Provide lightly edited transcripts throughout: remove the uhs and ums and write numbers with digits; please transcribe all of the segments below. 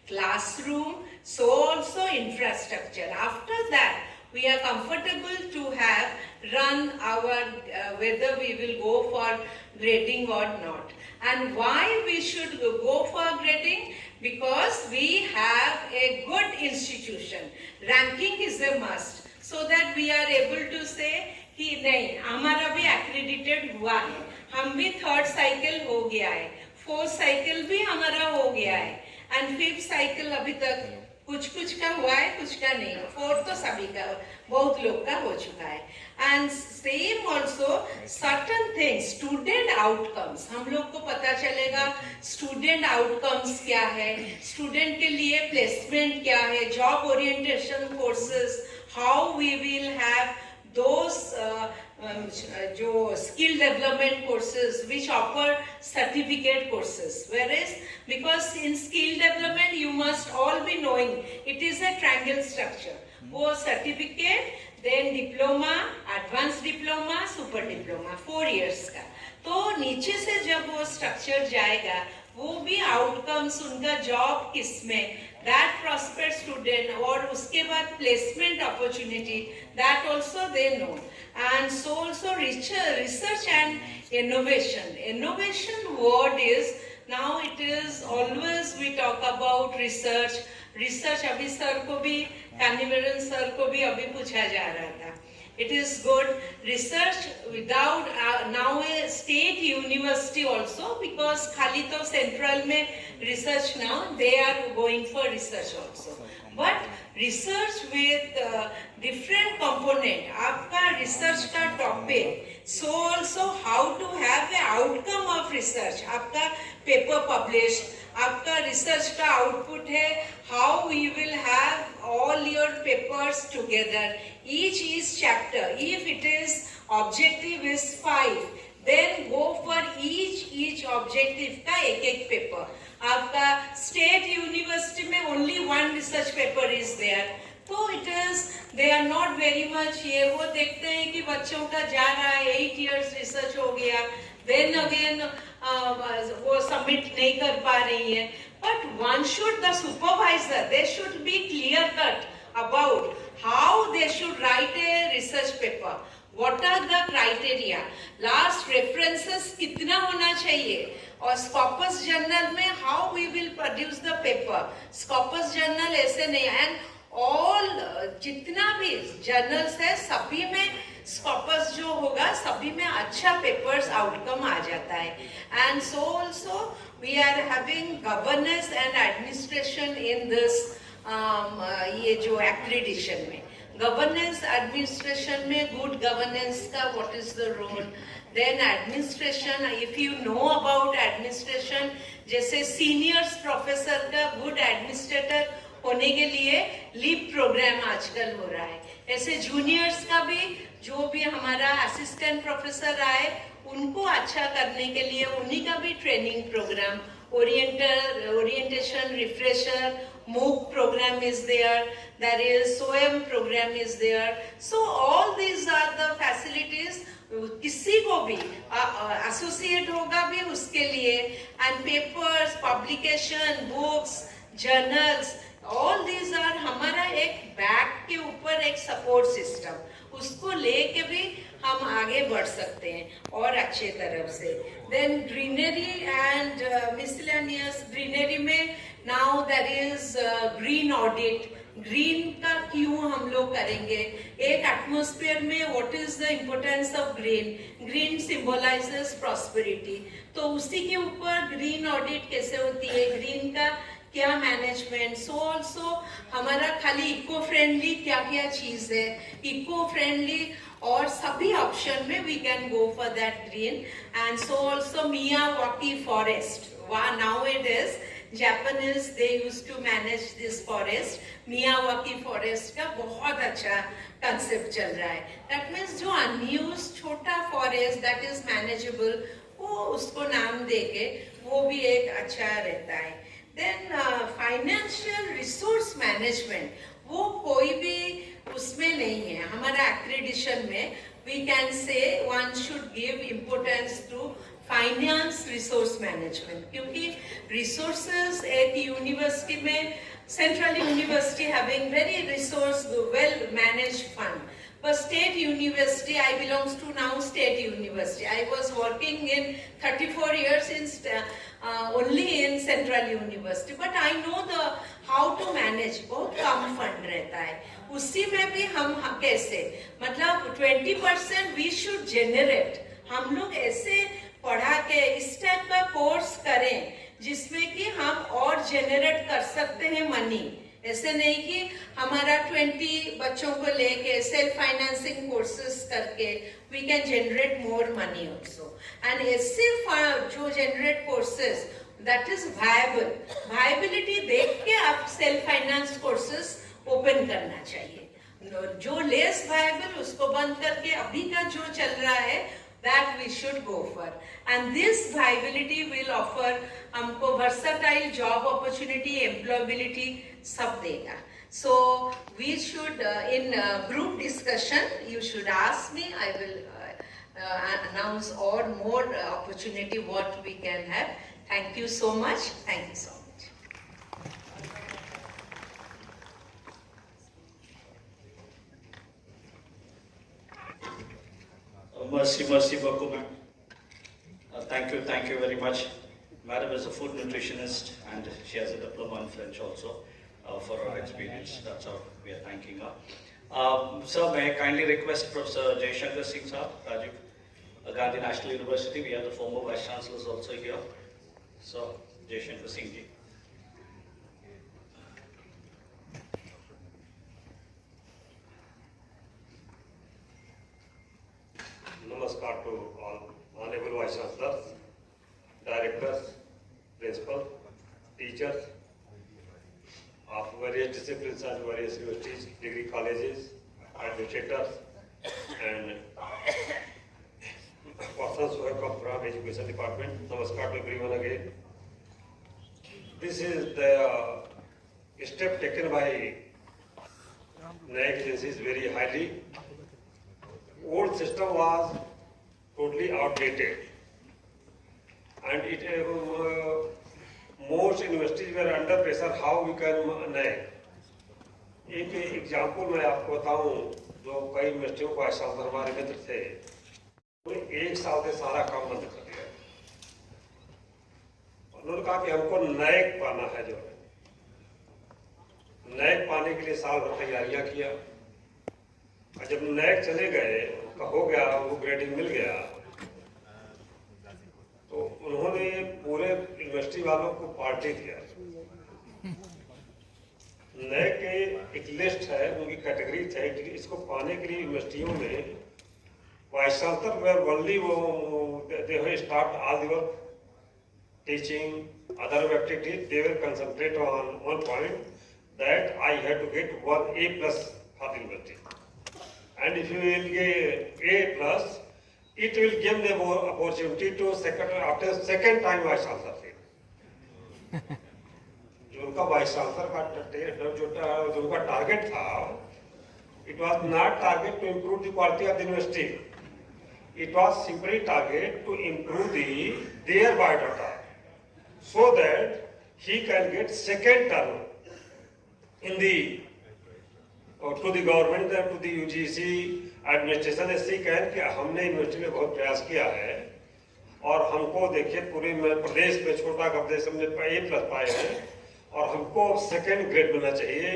classroom, so also infrastructure. After that, we are comfortable to have run our whether we will go for grading or not. And why we should go for grading? Because we have a good institution. Ranking is a must, so that we are able to say कि नहीं हमारा भी accredited हुआ है, हम भी third cycle हो गया है, फोर्थ साइकिल भी हमारा हो गया है, एंड फिफ्थ साइकिल अभी तक कुछ कुछ का हुआ है, कुछ का नहीं, फोर्थ तो सभी का, बहुत लोग का हो चुका है. And same also certain things, student outcomes, हम लोग को पता चलेगा स्टूडेंट आउटकम्स क्या है, स्टूडेंट के लिए प्लेसमेंट क्या है, job orientation courses, how we will have those जो skill development courses which offer certificate courses, whereas because in skill development you must all be knowing it is a triangle structure, वो certificate, then diploma, advanced diploma, super diploma, 4 years का. तो नीचे से जब वो structure जाएगा, वो भी outcomes उनका job किसमें, that prosper student, और उसके बाद placement opportunity, that also they know. And so also research and innovation. Innovation word is, now it is always we talk about research. Research अभी सर को भी, कानिवरन सर को भी अभी पूछा जा रहा था. It is good research without now a state university also, because खाली तो central में research now, they are going for research also. But research with different component, आपका research का topic, so also how to have the outcome of research, आपका paper published, आपका research का output है, how we will have all your papers together, each chapter, if it is objective is 5, then go for each objective का एक paper. आपका state university में only one research paper is there, तो it is, they are not very much, ये वो देखते हैं कि बच्चों का जा रहा है 8 years research हो गया, then again वो submit नहीं कर पा रही है. But one should, the supervisor, they should be clear cut about how they should write a research paper. What are the criteria? Last references कितना होना चाहिए? और Scopus Journal में how we will produce the paper? Scopus Journal ऐसे नहीं, and all जितना भी journals है सभी में Scopus जो होगा सभी में अच्छा papers outcome आ जाता है. And so also we are having governance and administration in this ये जो accreditation में. Governance administration में good governance का what is the role? Then administration, if you know about administration, जैसे seniors professor का good administrator होने के लिए लीप प्रोग्राम आजकल हो रहा है, ऐसे जूनियर्स का भी जो भी हमारा असिस्टेंट प्रोफेसर आए उनको अच्छा करने के लिए उन्हीं का भी training program, orientation refresher, MOOC program is there, there is SOEM program is there. So all these are the facilities. किसी को भी एसोसिएट होगा भी उसके लिए, and papers, publication, books, journals, all these are हमारा एक बैक के ऊपर एक सपोर्ट सिस्टम, उसको लेके भी हम आगे बढ़ सकते हैं और अच्छे तरफ से. Then greenery and miscellaneous. greenery में now there is green audit. Green का क्यों हम लोग करेंगे, एक एटमॉस्फेयर में what is the importance of green, green symbolizes prosperity, तो उसी के ऊपर ग्रीन ऑडिट कैसे होती है, ग्रीन का क्या मैनेजमेंट. सो ऑल्सो हमारा खाली इको फ्रेंडली क्या क्या चीज है, इको फ्रेंडली और सभी ऑप्शन में we can go for that green. And so also Miyawaki forest, now it is Japanese, they used to manage this forest. Miyawaki forest का बहुत अच्छा concept चल रहा है. That means जो unused छोटा forest that is manageable, वो उसको नाम देके वो भी एक अच्छा रहता है. Then financial resource management, वो कोई भी उसमें नहीं है. हमारा accreditation में we can say one should give importance to finance resource management, क्योंकि रिसोर्सेज एक यूनिवर्सिटी में, central university having very resource well managed fund, but state university, I belongs to now state university. I was working in 34 years in only in central university, but I know the how to manage. बहुत कम fund रहता है, उसी में भी हम कैसे, मतलब 20% we should generate. हम लोग ऐसे पढ़ा के इस टाइप का कोर्स करें जिसमें कि हम और जनरेट कर सकते हैं मनी। ऐसे नहीं कि हमारा 20 बच्चों को लेके सेल्फ फाइनेंसिंग कोर्सेज करके we can generate more money also. And ऐसे जो generate courses that is viable, viability देख के आप सेल्फ फाइनेंस कोर्सेज ओपन करना चाहिए। जो लेस वायबल उसको बंद करके अभी का जो चल रहा है that we should go for, and this viability will offer हमको versatile job opportunity, employability सब देगा। So we should in group discussion you should ask me, I will announce or more opportunity what we can have. Thank you so much, thank you so much. Mercy, Baku ma'am. Thank you very much. Madam is a food nutritionist and she has a diploma in French also for her experience. That's how we are thanking her. Sir, may I kindly request Professor Jaishankar Singh sir, Rajiv Gandhi National University. We have the former Vice Chancellors also here. So, Jaishankar Singh ji. Namaskar to all honorable Vice Chancellors, Directors, Principal, Teachers of various disciplines and various universities, degree colleges, administrators, and persons who have come from Education Department. Namaskar to everyone again. This is the step taken by NAEC agencies very highly. Old system was totally outdated, and most universities were under pressure. How we can NAEC? एक example मैं आपको बताऊं, जो कई यूनिवर्सिटियों को ऐसा हमारे मित्र थे, उन्हें एक साल से सारा काम बंद कर दिया। उन्होंने कहा कि हमको NAEC पाना है, जो है NAEC पाने के लिए साल भर तैयारियां किया। जब NAEC चले गए, हो गया, वो ग्रेडिंग मिल गया, तो उन्होंने पूरे यूनिवर्सिटी वालों को पार्टी दिया। NAEC के एक लिस्ट है, उनकी कैटेगरी है, इसको पाने के लिए यूनिवर्सिटियों में vice chancellor where only they have start all the work, teaching, other activities. They will concentrate on one point, that I have to get 1 A+ for the university. And if you will get A+, it will give them opportunity to after second time vice chancellor. जो उनका vice chancellor का जो उनका target था, it was not target to improve the quality of the university. It was simply target to improve their biodata, so that he can get second term in the to the government and to the UGC administration। ऐसे कहें कि हमने university में बहुत प्रयास किया है और हमको देखिए पूरे प्रदेश में छोटा प्रदेश हमने A+ पाए हैं और हमको सेकंड ग्रेड मिलना चाहिए।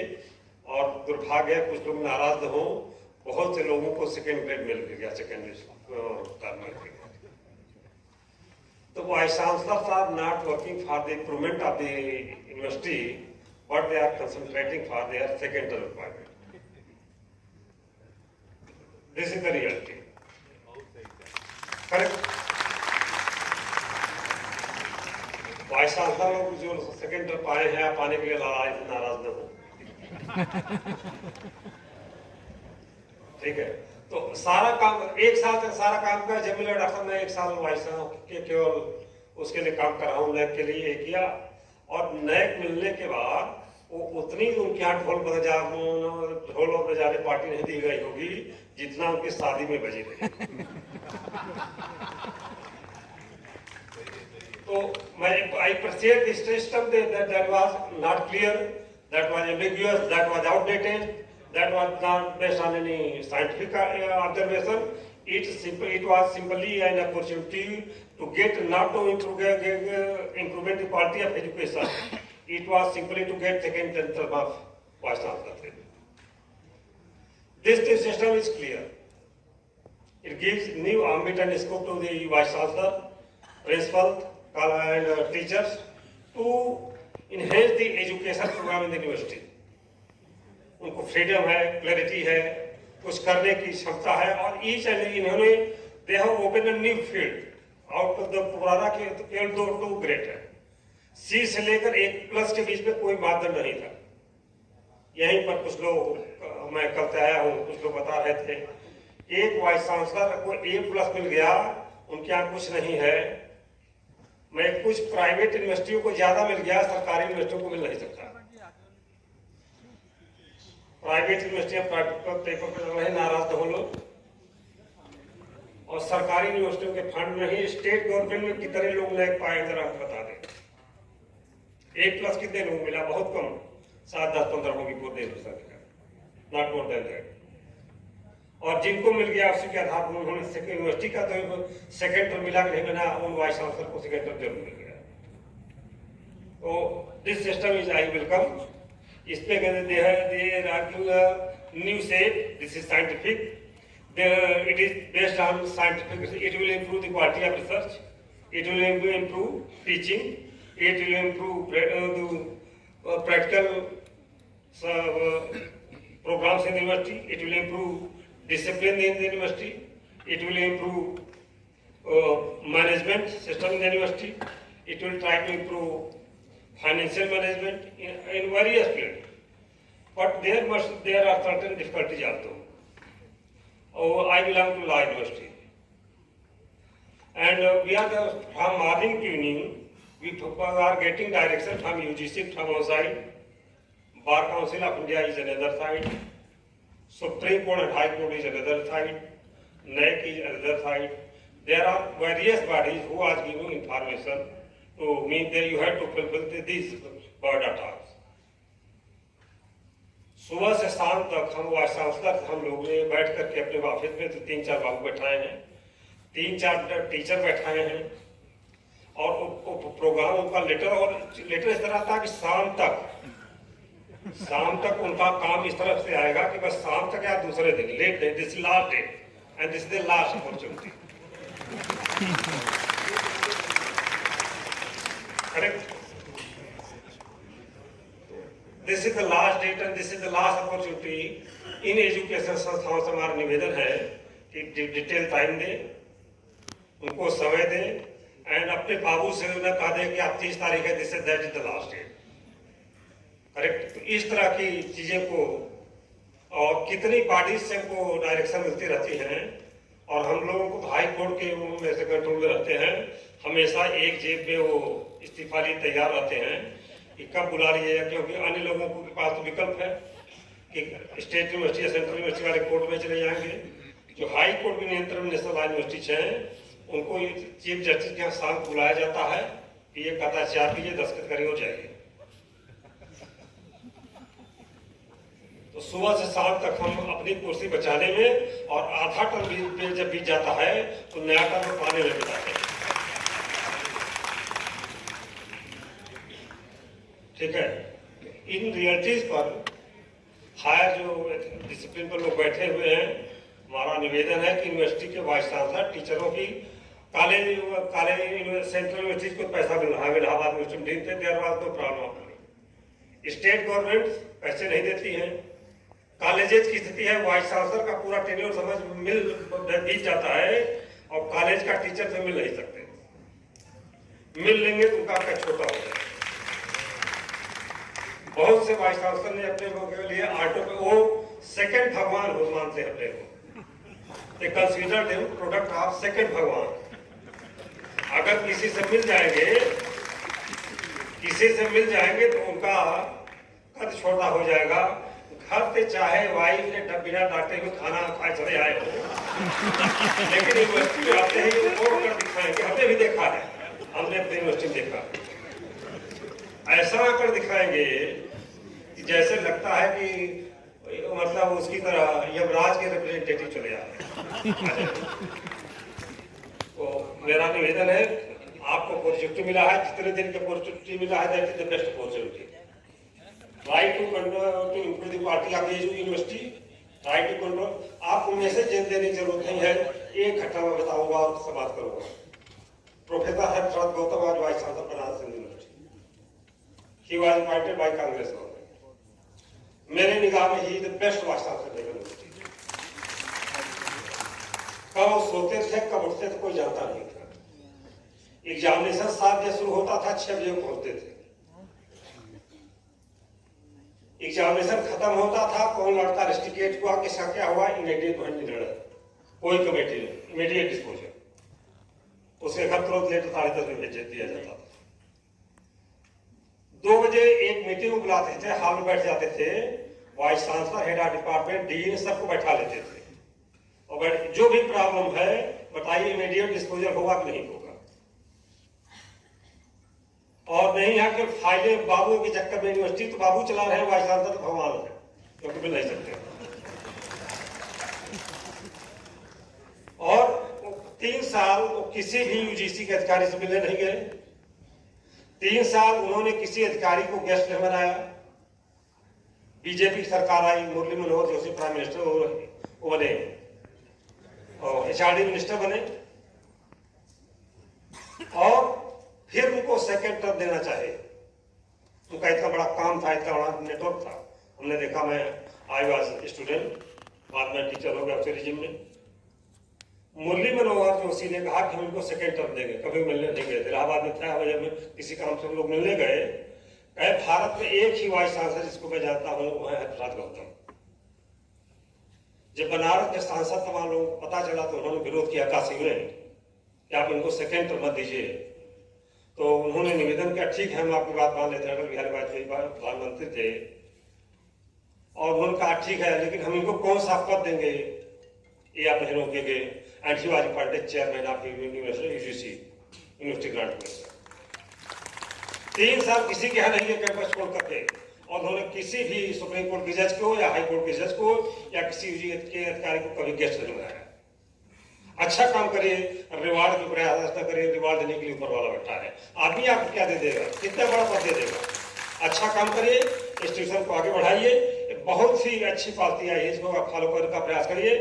और दुर्भाग्य है, कुछ लोग नाराज न हो, बहुत से लोगों को सेकंड ग्रेड मिल गया, सेकंड टर्म मिल गया। तो vice chancellors are not working for the improvement of the university, but they are concentrating for their second term requirement. This is the reality. Correct? Vice chancellor लोग जो second term पाए हैं, पाने के लिए नाराज न हो। ठीक है, तो सारा काम एक साल तक सारा काम का जमीला डॉक्टर ने 1 साल वाइस के केवल उसके लिए काम कर रहा हूँ, NAEC के लिए किया। और NAEC मिलने के बाद वो उतनी उनके यहाँ ढोल बजाने पार्टी नहीं दी गई होगी जितना उनकी शादी में बजी रही। So I appreciate the system that was not clear, that was ambiguous, that was outdated, that was not based on any scientific observation. It was simply an opportunity to get not to improve the quality of education. It was simply to get second term of vice chancellor. This system is clear. It gives new ambit and scope to the vice chancellor, principal, and teachers to enhance the education program in the university. उनको freedom है, clarity है, कुछ करने की क्षमता है और each and इन्होंने they have open a new field out of the पुराना के दो टू ग्रेट है। सी से लेकर 1+ के बीच में कोई मापदंड नहीं था। यहीं पर कुछ लोग मैं कल से आया हूँ, कुछ लोग बता रहे थे एक वाइस चांसलर को A+ मिल गया, उनके यहाँ कुछ नहीं है। मैं कुछ प्राइवेट यूनिवर्सिटियों को ज्यादा मिल गया, सरकारी यूनिवर्सिटियों को मिल नहीं सकता। प्राइवेट यूनिवर्सिटियां पेपर पर रहे नाराज हो लोग, और सरकारी यूनिवर्सिटियों के फंड नहीं। स्टेट गवर्नमेंट में कितने लोग नहीं पाए जरा बता दें। A+ कितने लोग मिला? बहुत कम, 7, 10, 15 होगी पूरे देश में, नॉट मोर देन दैट। और जिनको मिल गया उसी के आधार पर उन्होंने यूनिवर्सिटी का तो सेकेंड टर्म मिला कि नहीं मिला, उन वाइस चांसलर को सेकेंड टर्म जरूर मिल गया। तो this system is I welcome. इसमें they are giving a new shape. This is scientific. It is based on scientific. It will improve the quality of research. It will improve teaching. It will improve the practical programs in the university. It will improve discipline in the university. It will improve management system in the university. It will try to improve financial management in various fields, but there are certain difficulties also. I belong to law university, and we are from morning to evening. We are getting direction from UGC from one side, Bar Council of India is another side, Supreme Court and High Court is another side, NEC is another side. There are various bodies who are giving information to me that you have to fulfill these biodatas. सुबह से शाम तक हम vice chancellor हम लोग ने बैठ करके अपने ऑफिस में तो 3-4 बाबू बैठाए हैं, 3-4 टीचर बैठाए हैं, और प्रोग्राम उनका लेटर इस तरह था कि शाम तक उनका काम इस तरफ से आएगा कि बस शाम तक या दूसरे दिन late day, this last day and this the last opportunity. Correct? This is the last date and this is the last opportunity in education संस्थाओं से हमारा निवेदन है कि डिटेल टाइम दे, उनको समय दे, एंड अपने बाबू से उन्हें कहा दे कि आप 30 तारीख है, this is that is the last date. Correct? तो इस तरह की चीजें को, और कितनी पार्टीज से हमको डायरेक्शन मिलती रहती हैं, और हम लोगों को हाई कोर्ट के में से कंट्रोल में रहते हैं, हमेशा एक जेब में वो इस्तीफा लिए तैयार रहते हैं कि कब बुला लीजिएगा, क्योंकि अन्य लोगों के पास तो विकल्प है कि स्टेट यूनिवर्सिटी या सेंट्रल यूनिवर्सिटी वाले कोर्ट में चले जाएंगे। जो हाई कोर्ट के नियंत्रण में नेशनल यूनिवर्सिटी हैं, उनको चीफ जस्टिस के यहाँ शाम बुलाया जाता है कि ये कहता है चाह कीजिए, दस्तखत करिए, हो जाएगी। तो सुबह से शाम तक हम अपनी कुर्सी बचाने में, और आधा टर्म जब बीत जाता है तो नया टर्म पाने में बिताते हैं। ठीक है? इन रियलिटीज पर हायर जो डिसिप्लिन पर लोग बैठे हुए हैं, हमारा निवेदन है कि यूनिवर्सिटी के वाइस चांसलर टीचरों की काले सेंट्रल यूनिवर्सिटी को पैसा मिल रहा है, इलाहाबाद यूनिवर्सिटी थे, there was no problem. State government पैसे नहीं देती है। कॉलेजेस की स्थिति है, वाइस चांसलर का पूरा टेन्योर समझ बीत जाता है और कॉलेज का टीचर से मिल नहीं सकते। मिल लेंगे तो उनका क्या छोटा हो जाए। बहुत से वाइस चांसलर ने अपने के लिए ऑटो पे वो सेकंड भगवान हो मानते हैं अपने को। They consider them product of second भगवान। अगर किसी से मिल जाएंगे तो उनका कद छोटा हो जाएगा। घर से चाहे वाइफ ने बिना डांटे हुए खाना खाए चले आए हो, लेकिन यूनिवर्सिटी में आते हैं वो कर दिखाएंगे, हमने भी देखा है। हमने अपनी यूनिवर्सिटी में देखा। ऐसा आकर दिखाएंगे कि जैसे लगता है कि मतलब उसकी तरह यमराज के रिप्रेजेंटेटिव चले आए। तो मेरा निवेदन है, आपको अपॉर्चुनिटी मिला है, जितने दिन की अपॉर्चुनिटी मिला है, that is the best opportunity. Try to improve the quality of university, try to control. आपको मैसेज देने की जरूरत नहीं है, एक घटना में बताऊंगा और समाप्त करूंगा। प्रोफेसर हर्षवर्धन गौतम आज vice chancellor Banaras Hindu university, he was appointed by Congress government. मेरे निगाह में he the best vice chancellor university. कब सोते थे, कब उठते थे, कोई जानता नहीं था। एग्जामिनेशन 7 बजे शुरू होता था, 6 बजे पहुंचते थे। एग्जामिनेशन खत्म होता था, कौन लड़का रेस्टिकेट हुआ, किसका क्या हुआ, इमीडिएट निर्णय, कोई कमेटी नहीं, इमीडिएट डिस्पोजल। उसके घर तुरंत लेटर 10:30 में भेज दिया जाता था। 2 बजे एक मीटिंग बुलाते थे, हॉल में बैठ जाते थे, vice chancellor, head of department, dean सबको बैठा लेते थे और जो भी प्रॉब्लम है बताइए, इमीडिएट डिस्पोजल होगा कि नहीं होगा। और नहीं है कि फाइलें बाबू के चक्कर में यूनिवर्सिटी तो बाबू चला रहे हैं, वाइस चांसलर तो भगवान है, क्योंकि मिल नहीं सकते। और 3 साल वो किसी भी यूजीसी के अधिकारी से मिलने नहीं गए। 3 साल उन्होंने किसी अधिकारी को गेस्ट नहीं बनाया। बीजेपी की सरकार आई, मुरली मनोहर जोशी प्राइम मिनिस्टर वो बने और एचआरडी मिनिस्टर बने, और फिर उनको सेकेंड टर्म देना चाहे। उनका इतना बड़ा काम था, इतना बड़ा नेटवर्क था। हमने देखा, मैं आई वाज स्टूडेंट, बाद में टीचर हो गया टूरिज्म में। मुरली मनोहर जोशी ने कहा कि हम इनको सेकेंड टर्म देंगे, कभी मिलने नहीं गए। इलाहाबाद में था, वजह में किसी काम से हम लोग मिलने गए, कहे भारत में एक ही वाइस चांसलर जिसको मैं जानता हूँ वो है हर्षवर्धन गौतम। जब बनारस के सांसद तमाम लोग पता चला तो उन्होंने विरोध किया काशी में कि आप इनको सेकेंड टर्म मत दीजिए। तो उन्होंने निवेदन किया, ठीक है हम आपकी बात मान लेते हैं, अटल बिहारी वाजपेयी प्रधानमंत्री थे, और उन्होंने कहा ठीक है, लेकिन हम इनको कौन सा पद देंगे ये आप नहीं रोकेंगे। And he was appointed chairman of university UGC, university grant committee. 3 साल किसी के यहाँ नहीं है कैंपस छोड़ करके, और उन्होंने किसी भी सुप्रीम कोर्ट के जज को या हाई कोर्ट के जज को या किसी के अधिकारी को कभी गेस्ट नहीं बनाया। अच्छा काम करिए, रिवार्ड की प्रयास न करिए, रिवार्ड देने के लिए ऊपर वाला बैठा है। आदमी आपको क्या दे देगा, कितना बड़ा पद दे देगा। अच्छा काम करिए, इंस्टीट्यूशन को आगे बढ़ाइए। बहुत ही अच्छी पॉलिसी आई है, इसको आप फॉलो करने का प्रयास करिए।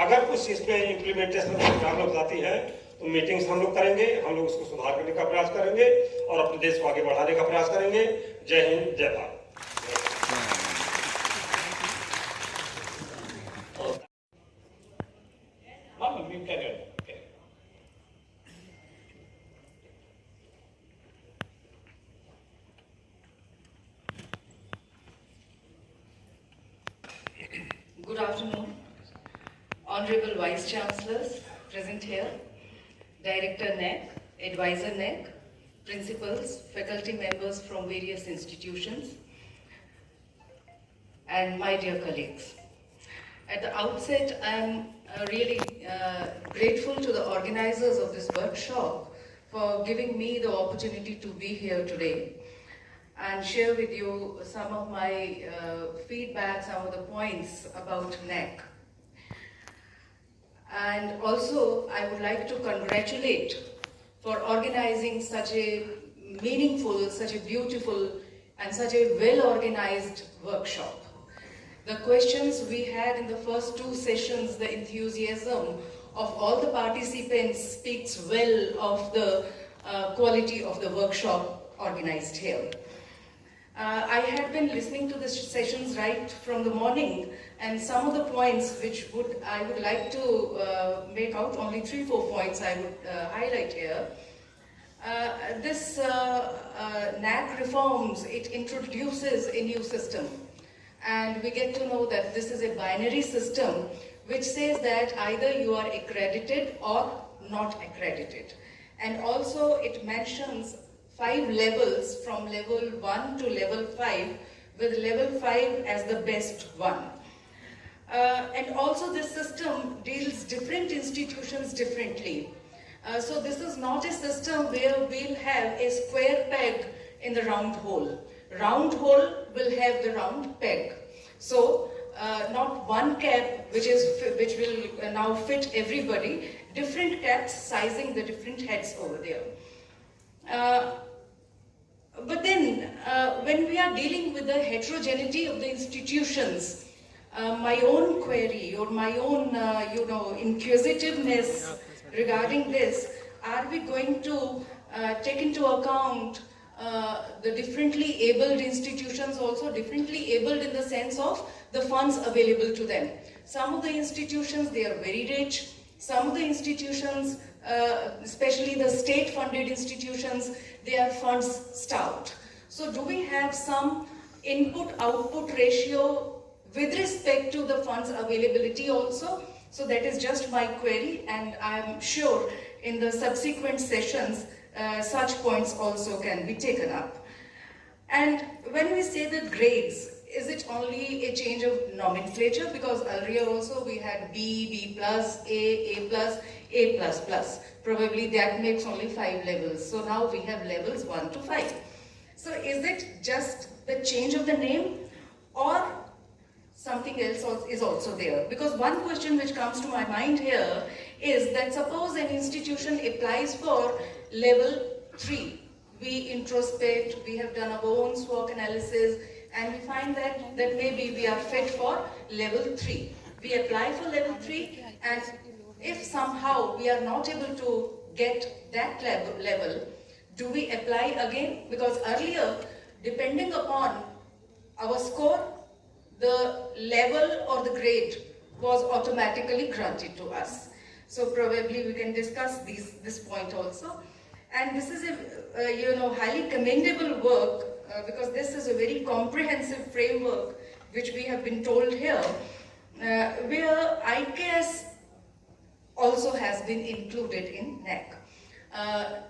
अगर कुछ इस पे इम्प्लीमेंटेशन में प्रॉब्लम आती है तो मीटिंग्स हम लोग करेंगे, हम लोग उसको सुधार करने का प्रयास करेंगे और अपने देश को आगे बढ़ाने का प्रयास करेंगे। जय हिंद, जय Bharat. Good afternoon, Honorable Vice Chancellors present here, Director NEC, Advisor NEC, Principals, faculty members from various institutions, and my dear colleagues. At the outset, I am really grateful to the organizers of this workshop for giving me the opportunity to be here today and share with you some of my feedback, some of the points about NEC. And also, I would like to congratulate for organizing such a meaningful, such a beautiful, and such a well-organized workshop. The questions we had in the first 2 sessions, the enthusiasm of all the participants speaks well of the quality of the workshop organized here. I had been listening to the sessions right from the morning, and some of the points which I would like to make out, only 3-4 points I would highlight here. This NAC reforms, it introduces a new system, and we get to know that this is a binary system which says that either you are accredited or not accredited. And also it mentions 5 levels from level 1 to level 5, with level 5 as the best one. And also this system deals different institutions differently. So this is not a system where we'll have a square peg in the round hole. Round hole will have the round peg. So not one cap which will now fit everybody. Different caps sizing the different heads over there. But then, when we are dealing with the heterogeneity of the institutions, my own query or my own, inquisitiveness regarding this, are we going to take into account the differently abled institutions, also differently abled in the sense of the funds available to them? Some of the institutions, they are very rich. Some of the institutions, especially the state-funded institutions, their funds starved. So do we have some input-output ratio with respect to the funds availability also? So that is just my query, and I'm sure in the subsequent sessions, such points also can be taken up. And when we say the grades, is it only a change of nomenclature? Because earlier also we had B, B plus, A plus, A plus plus. Probably that makes only 5 levels. So now we have levels 1 to 5. So is it just the change of the name, or something else is also there? Because one question which comes to my mind here is that suppose an institution applies for level 3. We introspect, we have done our own SWOT analysis, and we find that maybe we are fit for level 3. We apply for level 3, and if somehow we are not able to get that level, do we apply again? Because earlier, depending upon our score, the level or the grade was automatically granted to us. So probably we can discuss this point also. And this is a highly commendable work, because this is a very comprehensive framework which we have been told here, where ICAS also has been included in NAC.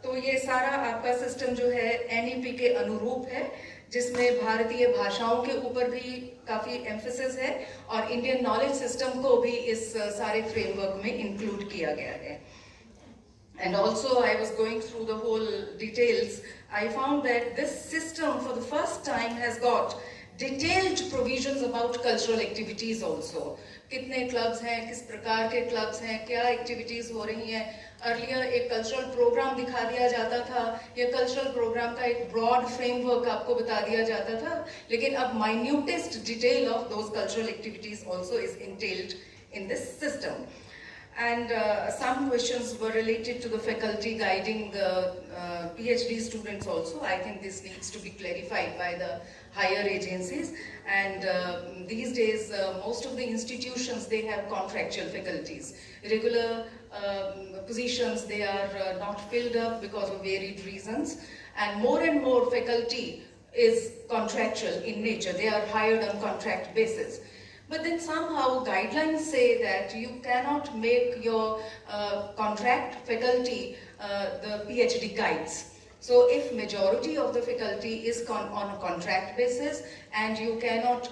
तो ये सारा आपका system जो है NEP के अनुरूप है, जिसमें भारतीय भाषाओं के ऊपर भी काफी एम्फेसिस है और इंडियन नॉलेज सिस्टम को भी इस सारे फ्रेमवर्क में इंक्लूड किया गया है. And also I was going through the whole details. I found that this system for the first time has got detailed provisions about cultural activities also. कितने clubs हैं, किस प्रकार के क्लब्स हैं, क्या एक्टिविटीज हो रही हैं. अर्लियर एक कल्चरल प्रोग्राम दिखा दिया जाता था, या कल्चरल प्रोग्राम का एक ब्रॉड फ्रेमवर्क आपको बता दिया जाता था, लेकिन अब minutest detail of those cultural activities also is entailed in this system. And some questions were related to the faculty guiding PhD students also. I think this needs to be clarified by the higher agencies. And these days, most of the institutions, they have contractual faculties. Regular positions, they are not filled up because of varied reasons. And more faculty is contractual in nature. They are hired on contract basis. But then somehow guidelines say that you cannot make your contract faculty the PhD guides. So if majority of the faculty is on a contract basis and you cannot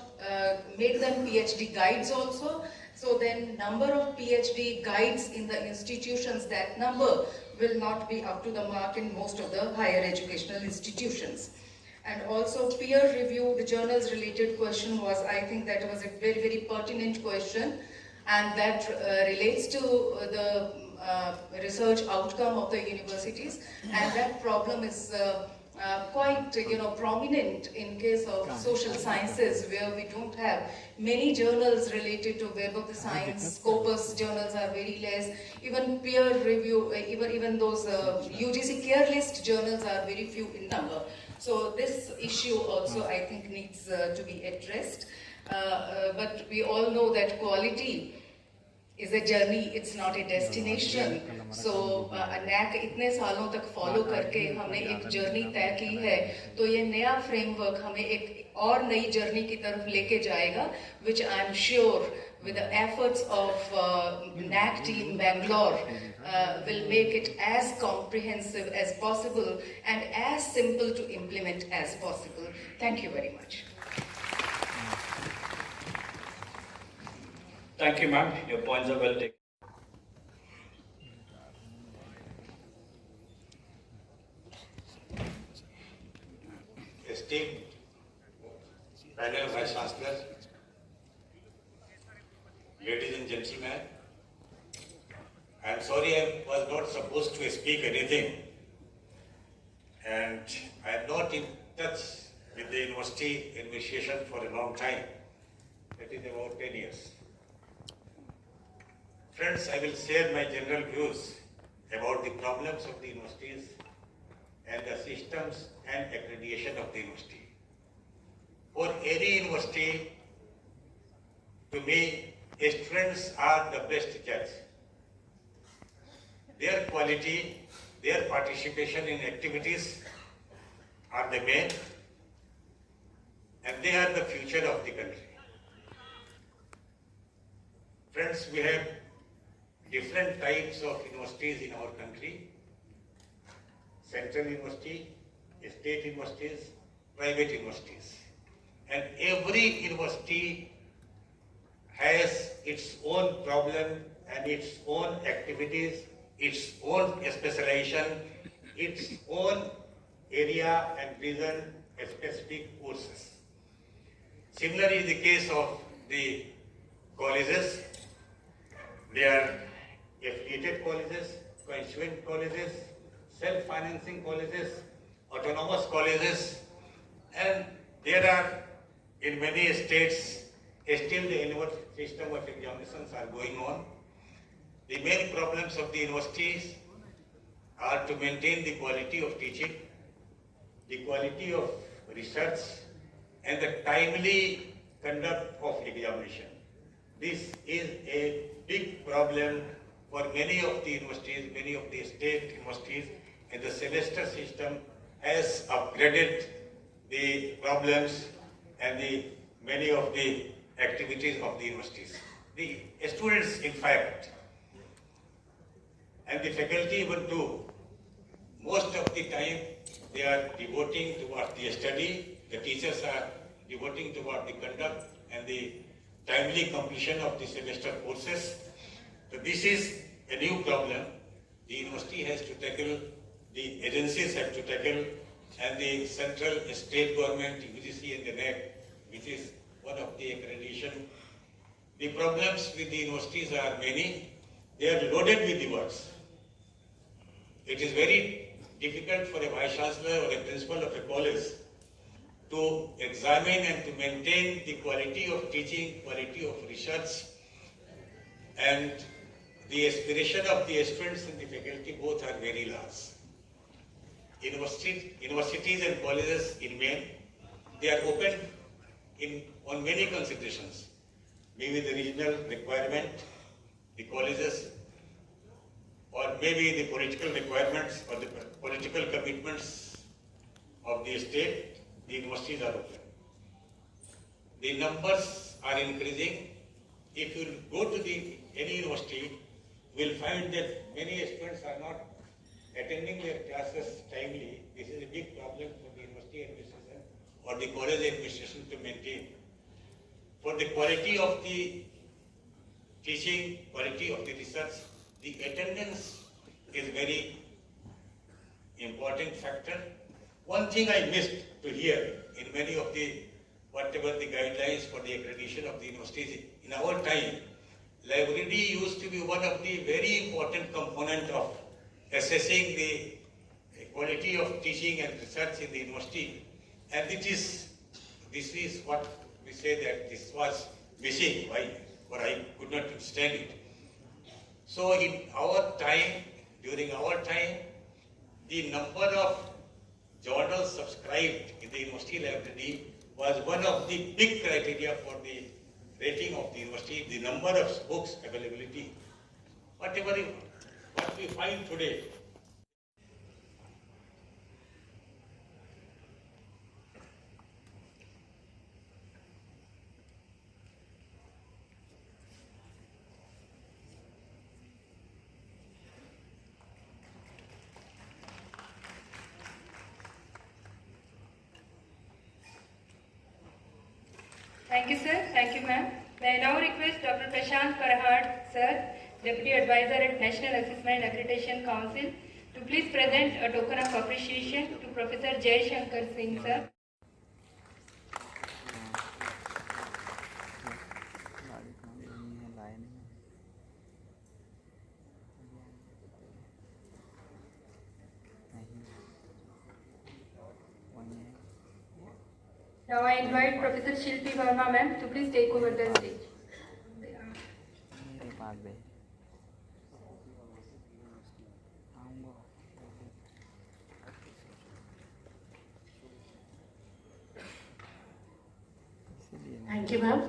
make them PhD guides also, so then number of PhD guides in the institutions, that number will not be up to the mark in most of the higher educational institutions. And also peer-reviewed journals related question was, I think that was a very, very pertinent question, and that relates to the research outcome of the universities, and that problem is quite prominent in case of social sciences, where we don't have many journals related to Web of the Science. Scopus journals are very less. Even peer review, even those UGC care list journals are very few in number. So this issue also, I think, needs to be addressed. But we all know that quality is a journey, it's not a destination. So NAC इतने सालों तक follow करके हमने एक journey तय की है, तो ये नया फ्रेमवर्क हमें एक और नई जर्नी की तरफ लेके जाएगा, which I am sure with the efforts of NAC team Bangalore will make it as comprehensive as possible and as simple to implement as possible. Thank you very much. Thank you, ma'am. Your points are well taken. panel Vice Chancellor, ladies and gentlemen, I am sorry I was not supposed to speak anything, and I am not in touch with the university administration for a long time. That is about 10 years. Friends, I will share my general views about the problems of the universities and the systems and accreditation of the university. For any university, to me, students are the best judge. Their quality, their participation in activities are the main, and they are the future of the country. Friends, we have different types of universities in our country: central university, state universities, private universities. And every university has its own problem and its own activities, its own specialization, its own area and region specific courses. Similarly, in the case of the colleges, they are affiliated colleges, constituent colleges, self-financing colleges, autonomous colleges, and there are in many states still the annual system of examinations are going on. The main problems of the universities are to maintain the quality of teaching, the quality of research, and the timely conduct of examination. This is a big problem for many of the universities, many of the state universities, and the semester system has upgraded the problems and many of the activities of the universities. The students, in fact, and the faculty even too, most of the time they are devoting towards the study, the teachers are devoting towards the conduct and the timely completion of the semester courses. So this is a new problem the university has to tackle, the agencies have to tackle, and the central state government, UGC and the NEC, which is one of the accreditation. The problems with the universities are many. They are loaded with the words. It is very difficult for a vice chancellor or a principal of a college to examine and to maintain the quality of teaching, quality of research, and the aspiration of the students and the faculty both are very large. Universities and colleges in main, they are open on many considerations, maybe the regional requirement, the colleges, or maybe the political requirements or the political commitments of the state. The universities are open. The numbers are increasing. If you go to any university, you will find that many students are not attending their classes timely. This is a big problem for the university administration or the college administration to maintain. For the quality of the teaching, quality of the research, the attendance is very important factor. One thing I missed to hear in many of the, whatever the guidelines for the accreditation of the universities, in our time, library used to be one of the very important component of assessing the quality of teaching and research in the university. And this is what we say that this was missing, why, or I could not understand it. So in our time, during our time, the number of journals subscribed in the university library was one of the big criteria for the rating of the university, the number of books availability. What we find today, Thank you, sir. Thank you, ma'am. May I now request Dr. Prashant Parhad, sir, Deputy Advisor at National Assessment Accreditation Council, to please present a token of appreciation to Professor Jay Shankar Singh, sir. Now I invite Professor Shilpi Verma ma'am to please take over the stage. Thank you, ma'am.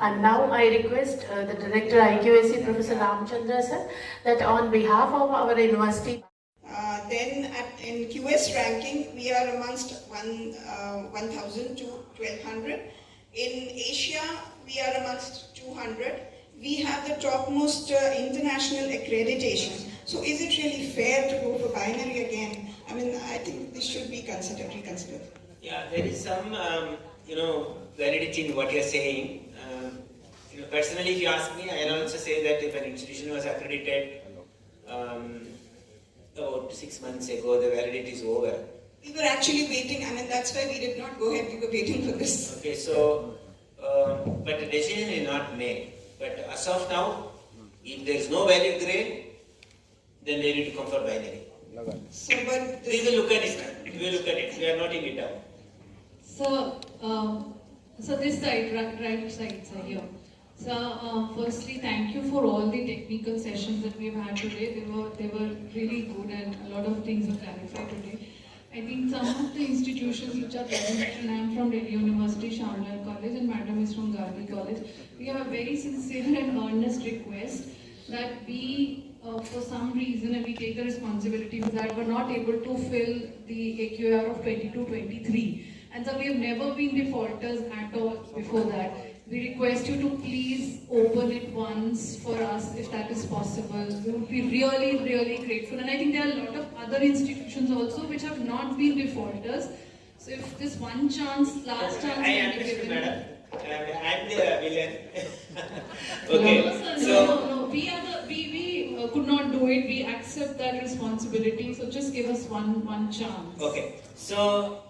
And now I request the Director IQAC, Professor Ramchandra sir, that on behalf of our university. In QS ranking, we are amongst 1,000 to 1,200. In Asia, we are amongst 200. We have the topmost international accreditation. So is it really fair to go for binary again? I mean, I think this should be reconsidered. Yeah, there is some, validity in what you're saying. Personally, if you ask me, I'll also say that if an institution was accredited about 6 months ago, the validity is over. We were actually waiting. I mean, that's why we did not go ahead. We were waiting for this. Okay, so, but the decision is not made. But as of now, if there is no valid grade, then they need to come for binary. So, but We will look at it. We will look at it. We are noting it down. So this side, right side, sir, here. So firstly, thank you for all the technical sessions that we've had today. They were really good and a lot of things were clarified today. I think some of the institutions which are present, and I'm from Delhi University, Shamlal College, and Madam is from Gargi College. We have a very sincere and earnest request that we, for some reason, and we take the responsibility for that, were not able to fill the AQAR of 22-23. And so we have never been defaulters at all before that. We request you to please open it once for us, if that is possible. We would be really, really grateful. And I think there are a lot of other institutions also which have not been defaulters. So if this one chance, last chance, I understood, madam. I'm the villain. Okay. No, sir, no. We could not do it. We accept that responsibility. So just give us one chance. Okay. So,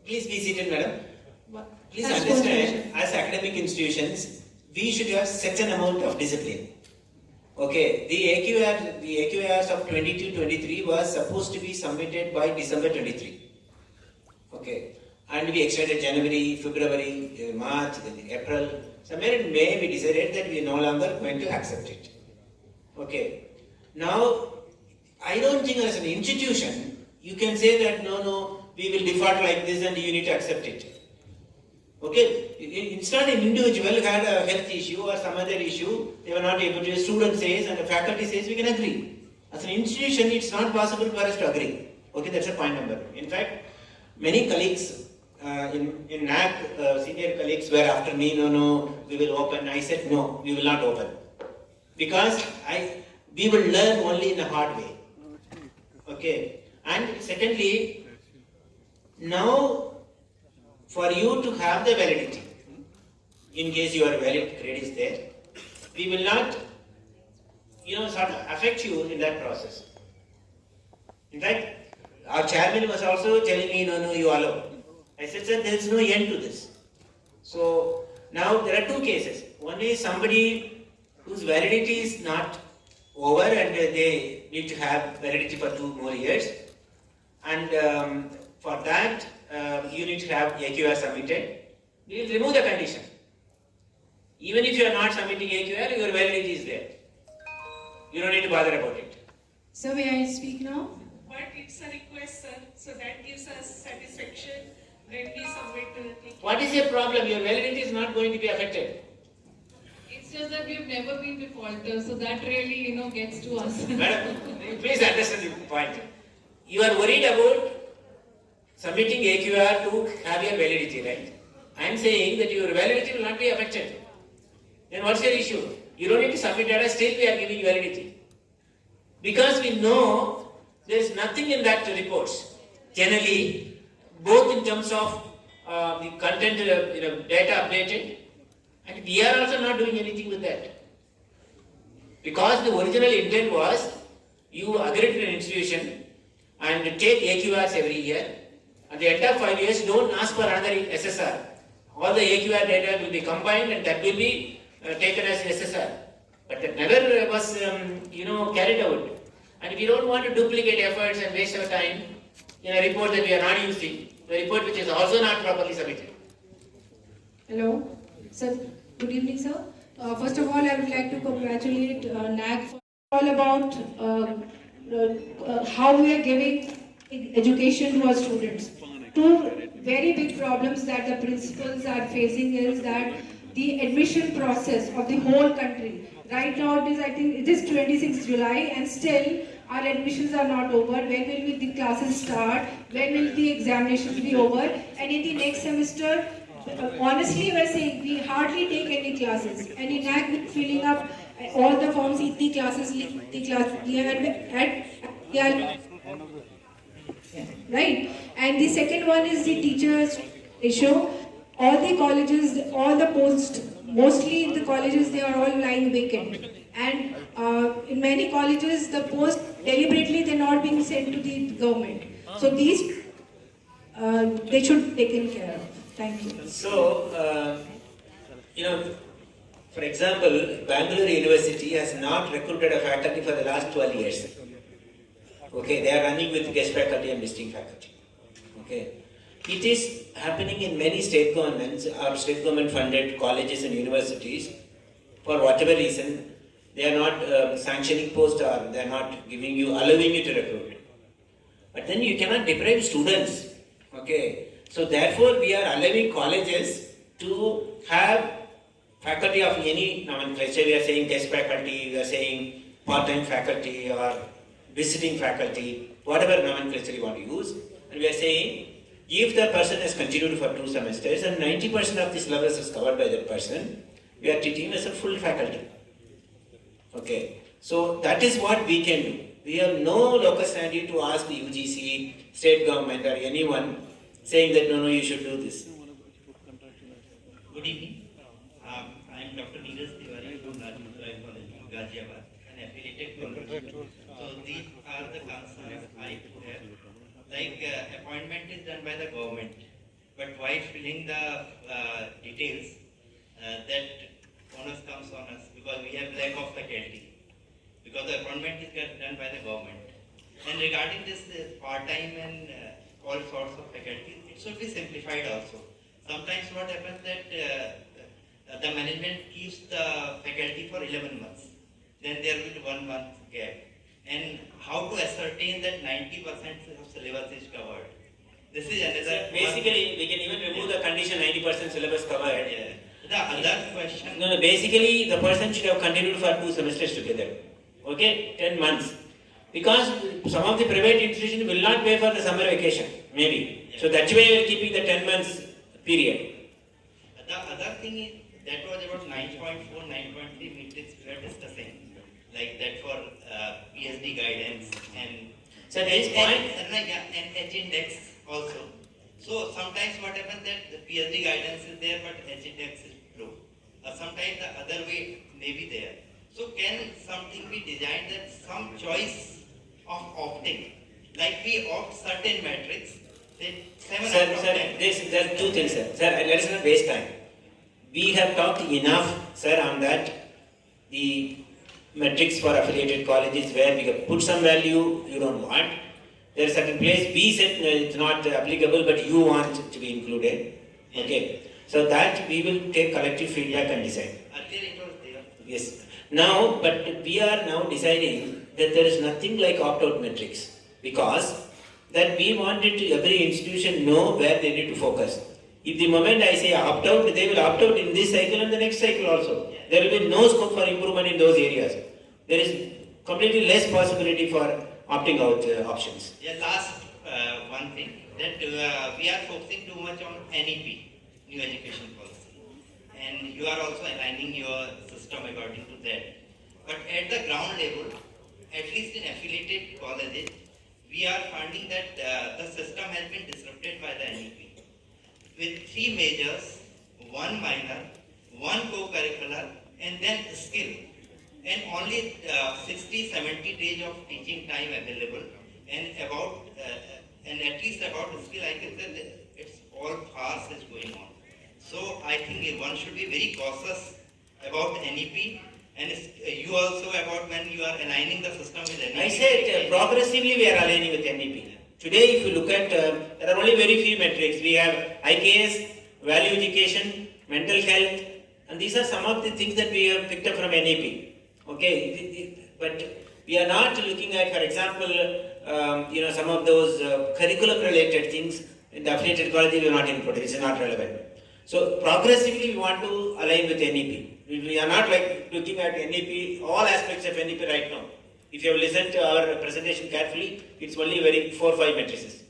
please be seated, madam. Please That's understand, as academic institutions, we should have such an amount of discipline. Okay, the AQARs of 22-23 was supposed to be submitted by December 23. Okay, and we extended January, February, March, then April. Somewhere in May, we decided that we are no longer going to accept it. Okay, now, I don't think as an institution, you can say that no, we will default like this and you need to accept it. Okay, it's not an individual who had a health issue or some other issue, they were not able to, a student says and the faculty says we can agree. As an institution, it's not possible for us to agree. Okay, that's a point number. In fact, many colleagues in NAC, senior colleagues were after me, no, we will open. I said no, we will not open. Because we will learn only in a hard way. Okay, and secondly, now, for you to have the validity, in case your valid grade is there, we will not, sort of affect you in that process. In fact, our chairman was also telling me, no, you allow. I said, sir, there is no end to this. So, now there are two cases. One is somebody whose validity is not over and they need to have validity for 2 more years. And for that, you need to have AQAR submitted. We will remove the condition. Even if you are not submitting AQAR, your validity is there. You don't need to bother about it. So may I speak now? But it's a request, sir, so that gives us satisfaction when we submit to the thing. What is your problem? Your validity is not going to be affected. It's just that we've never been defaulters, so that really, gets to us. Madam, please understand the point. You are worried about submitting AQAR to have your validity, right? I am saying that your validity will not be affected. Then what's your issue? You don't need to submit data, still we are giving you validity. Because we know there is nothing in that reports. Generally, both in terms of the content, data updated, and we are also not doing anything with that. Because the original intent was, you agree to an institution and take AQRs every year. At the end of 5 years, don't ask for another SSR. All the AQR data will be combined and that will be taken as SSR. But that never was, carried out. And we don't want to duplicate efforts and waste our time in a report that we are not using, the report which is also not properly submitted. Hello, sir. Good evening, sir. First of all, I would like to congratulate NAG for all about how we are giving education to our students. Two very big problems that the principals are facing is that the admission process of the whole country. Right now, I think it is 26th July, and still our admissions are not over. When will the classes start? When will the examinations be over? And in the next semester, honestly, we're saying we hardly take any classes. And in NAG, filling up all the forms, itni classes, right? And the second one is the teachers issue. All the colleges, all the posts, mostly in the colleges, they are all lying vacant. And in many colleges, the posts deliberately they're not being sent to the government. So these they should be taken care of. Thank you. So, for example, Bangalore University has not recruited a faculty for the last 12 years. Okay, they are running with guest faculty and visiting faculty. Okay, it is happening in many state governments or state government funded colleges and universities. For whatever reason, they are not sanctioning posts or they are not allowing you to recruit. But then you cannot deprive students. Okay, so therefore we are allowing colleges to have faculty of any nomenclature. We are saying guest faculty, we are saying part-time faculty or visiting faculty, whatever nomenclature you want to use. And we are saying if the person has continued for 2 semesters and 90% of the syllabus is covered by that person, we are treating him as a full faculty. Okay, so that is what we can do. We have no locus standi to ask the UGC, state government or anyone saying that no, you should do this. Good evening. I am Dr. Neeraj Tiwari from Rajendra College, Ghaziabad, an affiliated college. So these are the concerns I have. Like appointment is done by the government, but while filling the details, that onus comes on us because we have lack of faculty. Because the appointment is done by the government. And regarding this part-time and all sorts of faculty, it should be simplified also. Sometimes what happens that the management keeps the faculty for 11 months. Then there will be 1 month gap. And how to ascertain that 90% of syllabus is covered? This is another. Basically, we can even remove the condition 90% syllabus covered. Yeah. The other question. No, basically the person should have continued for 2 semesters together. Okay, 10 months. Because some of the private institutions will not pay for the summer vacation, maybe. Yeah. So that's why we are keeping the 10 months period. The other thing is, that was about 9.4, 9.3 metrics we are discussing. Like that for PhD guidance and so this point and H-index also. So sometimes what happens that the PhD guidance is there but H-index is low. Sometimes the other way may be there. So can something be designed that some choice of opting, like we opt certain metrics, say 7 out of 10. There are 2 things, sir. Sir, let us not waste time. We have talked enough, sir, on that. The metrics for affiliated colleges where we have put some value you don't want. There is a certain place we said it's not applicable but you want to be included. Okay. So that we will take collective feedback and decide. Earlier it was there. Yes. Now, but we are now deciding that there is nothing like opt-out metrics because that we wanted to every institution know where they need to focus. If the moment I say opt-out, they will opt-out in this cycle and the next cycle also. There will be no scope for improvement in those areas. There is completely less possibility for opting out options. Yeah, last one thing, that we are focusing too much on NEP, New Education Policy. And you are also aligning your system according to that. But at the ground level, at least in affiliated colleges, we are finding that the system has been disrupted by the NEP. With 3 majors, 1 minor, 1 co-curricular, and then skill. And only 60-70 days of teaching time available, and about and at least about skill, I can say that it's all fast is going on. So I think one should be very cautious about NEP, and you also about when you are aligning the system with NEP. I said progressively we are aligning with NEP. Today, if you look at, there are only very few metrics. We have IKS, value education, mental health, and these are some of the things that we have picked up from NEP. Okay, but we are not looking at, for example, some of those curriculum-related things in the affiliated colleges we are not included. It's not relevant. So progressively we want to align with NEP. We are not like looking at NEP, all aspects of NEP right now. If you have listened to our presentation carefully, it's only very 4 or 5 matrices.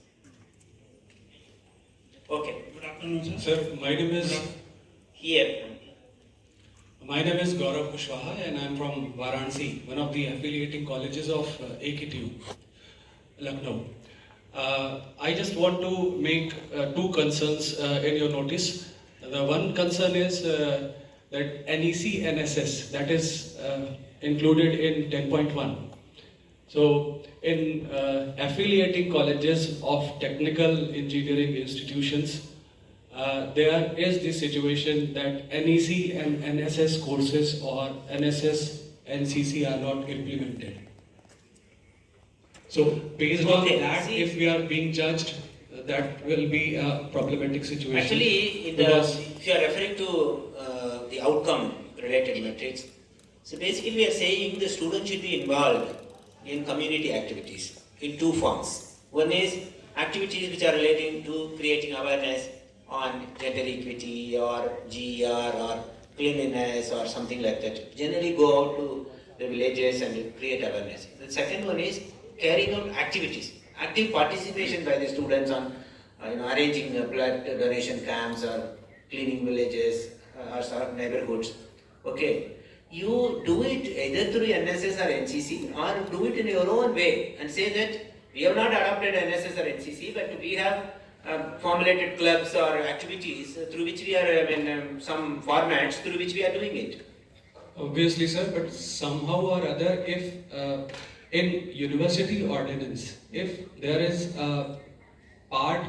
Okay. Good afternoon, sir. Sir, my name is Gaurav Kushwaha and I am from Varanasi, one of the affiliating colleges of AKTU, Lucknow. I just want to make 2 concerns in your notice. The one concern is that NEC NSS, that is included in 10.1. So in affiliating colleges of technical engineering institutions, there is the situation that NEC and NSS courses or NSS NCC are not implemented. So based on that, if we are being judged, that will be a problematic situation. Actually, if you are referring to the outcome related metrics, so basically we are saying the student should be involved in community activities in 2 forms. One is activities which are relating to creating awareness on gender equity or GER or cleanliness or something like that. Generally go out to the villages and create awareness. The second one is carrying out activities, active participation by the students on arranging blood donation camps or cleaning villages or sort of neighborhoods. Okay, you do it either through NSS or NCC or do it in your own way and say that we have not adopted NSS or NCC, but we have formulated clubs or activities through which we are, some formats through which we are doing it. Obviously, sir, but somehow or other, if in university ordinance, if there is a part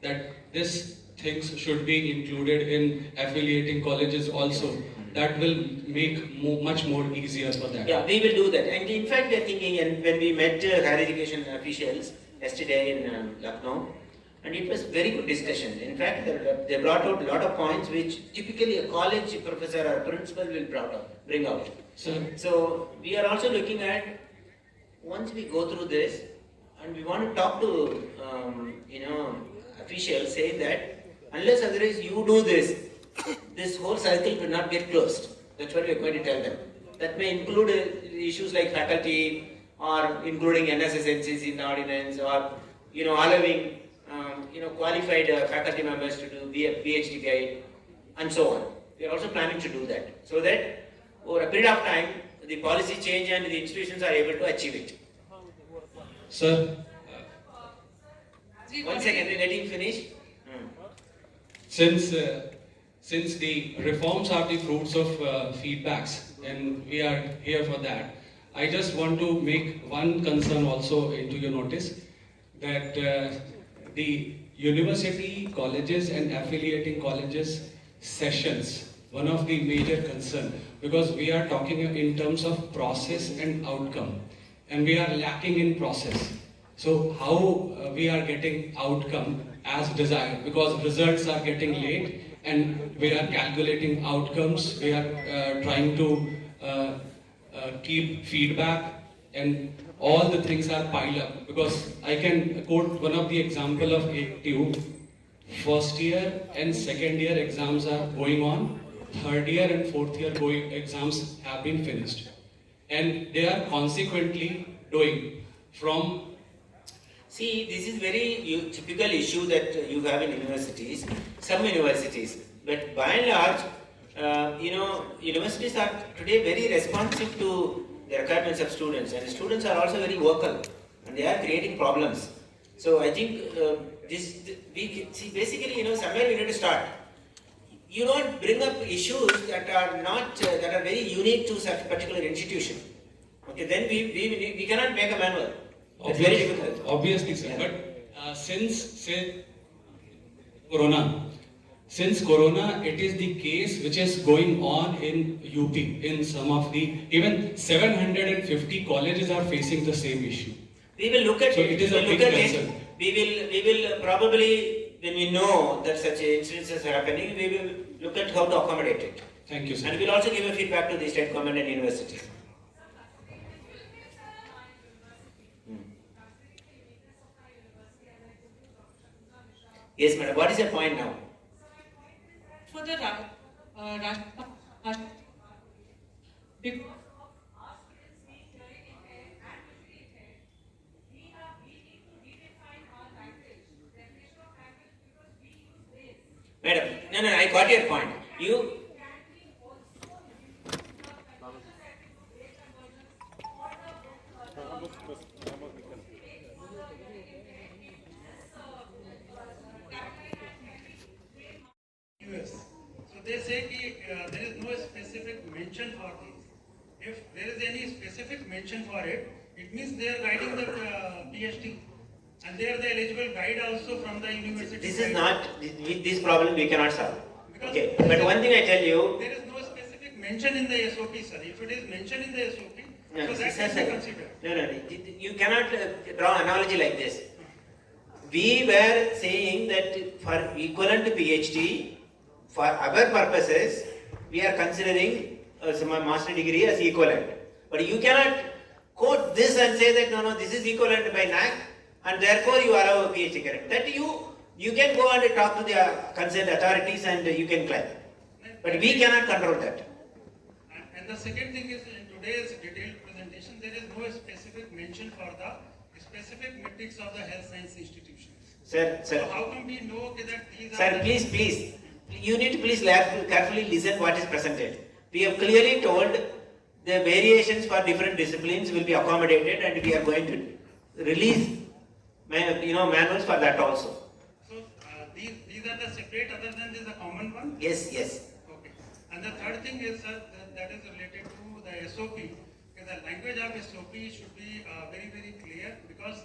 that this things should be included in affiliating colleges also, that will make much more easier for that. Yeah, we will do that. And in fact, we are thinking, and when we met higher education officials yesterday in Lucknow, and it was very good discussion. In fact, they brought out a lot of points which typically a college professor or principal will bring out. So we are also looking at, once we go through this, and we want to talk to officials, say that unless otherwise you do this, this whole cycle will not get closed. That's what we are going to tell them. That may include issues like faculty or including NSS, NCC in the ordinance, or allowing qualified faculty members to do PhD guide and so on. We are also planning to do that, so that over a period of time the policy change and the institutions are able to achieve it. Sir, one second, let him finish. Since the reforms are the fruits of feedbacks and we are here for that, I just want to make one concern also into your notice, that the university colleges and affiliating colleges sessions, one of the major concern, because we are talking in terms of process and outcome, and we are lacking in process. So how we are getting outcome as desired, because results are getting late and we are calculating outcomes, we are trying to keep feedback, and all the things are piled up. Because I can quote one of the example of AKTU. First year and second year exams are going on, third year and fourth year exams have been finished, and they are consequently doing from. See, this is very typical issue that you have in universities, some universities, but by and large, universities are today very responsive to the requirements of students, and students are also very vocal, and they are creating problems. So I think basically, somewhere we need to start. You don't bring up issues that are not that are very unique to such a particular institution. Okay, then we cannot make a manual. It's very difficult. Obviously, sir. Yeah. But since Corona, it is the case which is going on in UP. In some of the, even 750 colleges are facing the same issue. We will look at it. So it is a big concern. We will probably when we know that such incidents is happening, we will look at how to accommodate it. Thank you, sir. And we'll also give a feedback to the state government and university. Yes, madam. What is your point now? For the Madam, no, I got your point. You. So they say there is no specific mention for this. If there is any specific mention for it, it means they are guiding the PhD. And they are the eligible guide also from the university. This is not, this problem we cannot solve. Okay, but one thing I tell you. There is no specific mention in the SOP, sir. If it is mentioned in the SOP, No, so that can be considered. No, you cannot draw analogy like this. We were saying that for equivalent PhD, for our purposes, we are considering some master degree as equivalent. But you cannot quote this and say that no, this is equivalent by NAC, and therefore you allow a PhD credit. That you can go and talk to the concerned authorities and you can claim. But we cannot control that. And the second thing is, in today's detailed presentation, there is no specific mention for the specific metrics of the health science institutions. Sir. So how can we know that these Sir, are the... please. You need to please carefully listen what is presented. We have clearly told the variations for different disciplines will be accommodated, and we are going to release manuals for that also. So these are the separate other than this a common one? Yes. Okay. And the third thing is that is related to the SOP. The language of SOP should be very, very clear, because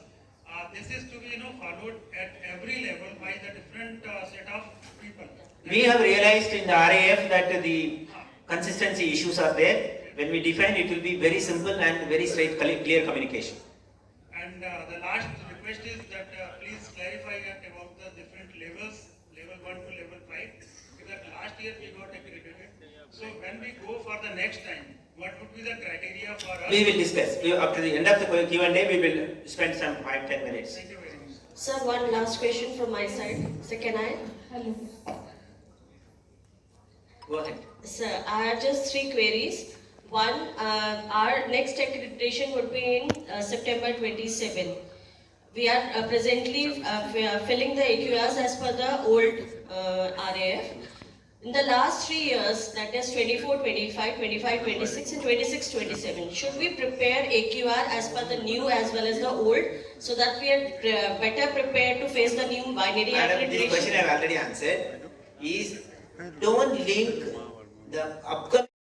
this is to be followed at every level by the different set of people. We have realized in the RAF that the consistency issues are there. When we define, it will be very simple and very straight, clear communication. And the last request is that please clarify about the different levels, level 1 to level 5. Because last year we got accredited. So when we go for the next time, what would be the criteria for us? We will discuss. After the end of the Q&A, we will spend some 5-10 minutes. Thank you very much. Sir, one last question from my side. Sir, can I? Hello. Go ahead. Sir, I have just 3 queries. One, our next accreditation would be in September 27. We are presently filling the AQRs as per the old RAF. In the last 3 years, that is 24, 25, 25, 26 and 26, 27, should we prepare AQR as per the new as well as the old, so that we are better prepared to face the new binary Madam, accreditation? this question I have already answered. Is don't link the upcoming